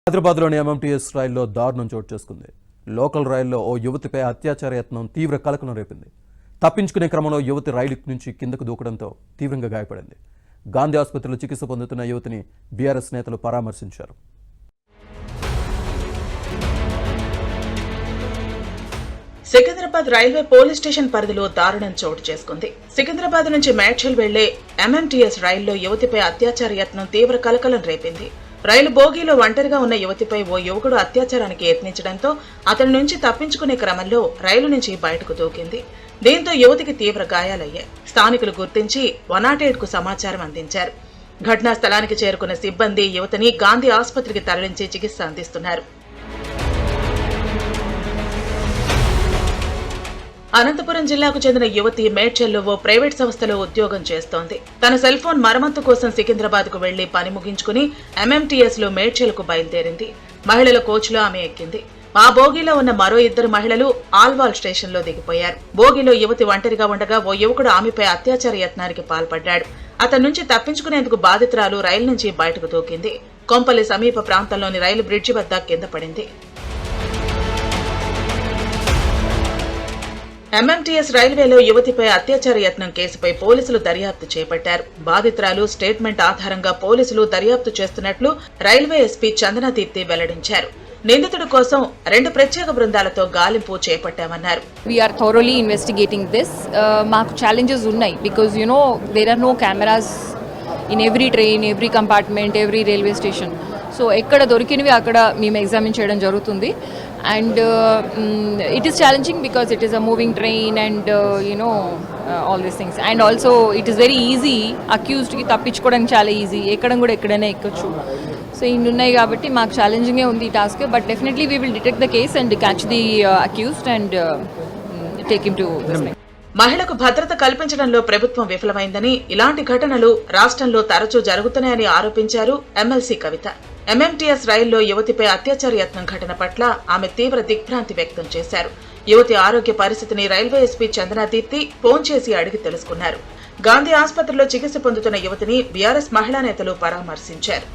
హైదరాబాద్లోని ఎంఎంటీఎస్ రైల్లో దారుణం చోటు చేసుకుంది. లోకల్ రైల్లో ఓ యువతిపై అత్యాచార యత్నం తీవ్ర కలకలం రేపింది. తప్పించుకునే క్రమంలో యువతి రైలు నుంచి కిందకు దూకడంతో తీవ్రంగా గాయపడింది. గాంధీ ఆసుపత్రిలో చికిత్స పొందుతున్న యువతిని బీఆర్ఎస్ నేతలు పరామర్శించారు. సికింద్రాబాద్ రైల్వే పోలీస్ స్టేషన్ పరిధిలో దారుణం చోటు చేసుకుంది. సికింద్రాబాద్ నుంచి మేడ్చల్ వెళ్లే ఎంఎంటీఎస్ రైల్లో యువతిపై అత్యాచార యత్నం తీవ్ర కలకలం రేపింది. రైలు బోగీలో ఒంటరిగా ఉన్న యువతిపై ఓ యువకుడు అత్యాచారానికి యత్నించడంతో అతని నుంచి తప్పించుకునే క్రమంలో రైలు నుంచి బయటకు దూకింది. దీంతో యువతికి తీవ్ర గాయాలయ్యాయి. స్థానికులు గుర్తించి 108కు సమాచారం అందించారు. ఘటనా స్థలానికి చేరుకున్న సిబ్బంది యువతిని గాంధీ ఆసుపత్రికి తరలించి చికిత్స అందిస్తున్నారు. అనంతపురం జిల్లాకు చెందిన యువతి మేడ్చల్లో ఓ ప్రైవేట్ సంస్థలో ఉద్యోగం చేస్తోంది. తన సెల్ ఫోన్ మరమ్మతు కోసం సికింద్రాబాద్ కు వెళ్లి పని ముగించుకుని ఎంఎంటీఎస్ లో మేడ్చల్ కు బయలుదేరింది. మహిళల కోచ్లో ఆమె ఎక్కింది. ఆ బోగీలో ఉన్న మరో 2 మహిళలు ఆల్వాల్ స్టేషన్ లో దిగిపోయారు. బోగీలో యువతి ఒంటరిగా ఉండగా ఓ యువకుడు ఆమెపై అత్యాచార యత్నానికి పాల్పడ్డాడు. అతని నుంచి తప్పించుకునేందుకు బాధితురాలు రైలు నుంచి బయటకు దూకింది. కొంపల్లి సమీప ప్రాంతంలోని రైలు బ్రిడ్జి వద్ద కింద పడింది. ఎంఎంటీఎస్ రైల్వేలో యువతిపై అత్యాచార యత్నం కేసుపై పోలీసులు దర్యాప్తు చేపట్టారు. బాధితురాలు స్టేట్మెంట్ ఆధారంగా పోలీసులు దర్యాప్తు చేస్తున్నట్లు రైల్వే ఎస్పీ చందనదీప్తి వెల్లడించారు. నిందితుడి కోసం 2 ప్రత్యేక బృందాలతో గాలింపు చేపట్టామన్నారు. We are thoroughly investigating this. మాకు challenges ఉన్నాయి because there are no cameras in every train, every compartment, every railway station. So ఎక్కడ దొరికినవి అక్కడ మేము ఎగ్జామిన్ చేయడం జరుగుతుంది. And it is challenging because it is a moving train and all these things. And also it is very easy, అక్యూజ్డ్కి తప్పించుకోవడానికి చాలా easy, ఎక్కడం కూడా ఎక్కడైనా ఎక్కొచ్చు. సో ఇన్ని ఉన్నాయి కాబట్టి మాకు ఛాలెంజింగే ఉంది ఈ task. But definitely we will detect the case and catch the accused and take him to this. మహిళకు భద్రత కల్పించడంలో ప్రభుత్వం విఫలమైందని, ఇలాంటి ఘటనలు రాష్ట్రంలో తరచూ జరుగుతున్నాయని ఆరోపించారు ఎమ్మెల్సీ కవిత. ఎంఎంటీఎస్ రైల్లో యువతిపై అత్యాచార యత్నం ఘటన పట్ల ఆమె తీవ్ర దిగ్భ్రాంతి వ్యక్తం చేశారు. యువతి ఆరోగ్య పరిస్థితిని రైల్వే ఎస్పీ చందనదీప్తి ఫోన్ చేసి అడిగి తెలుసుకున్నారు. గాంధీ ఆసుపత్రిలో చికిత్స పొందుతున్న యువతిని బీఆర్ఎస్ మహిళా నేతలు పరామర్శించారు.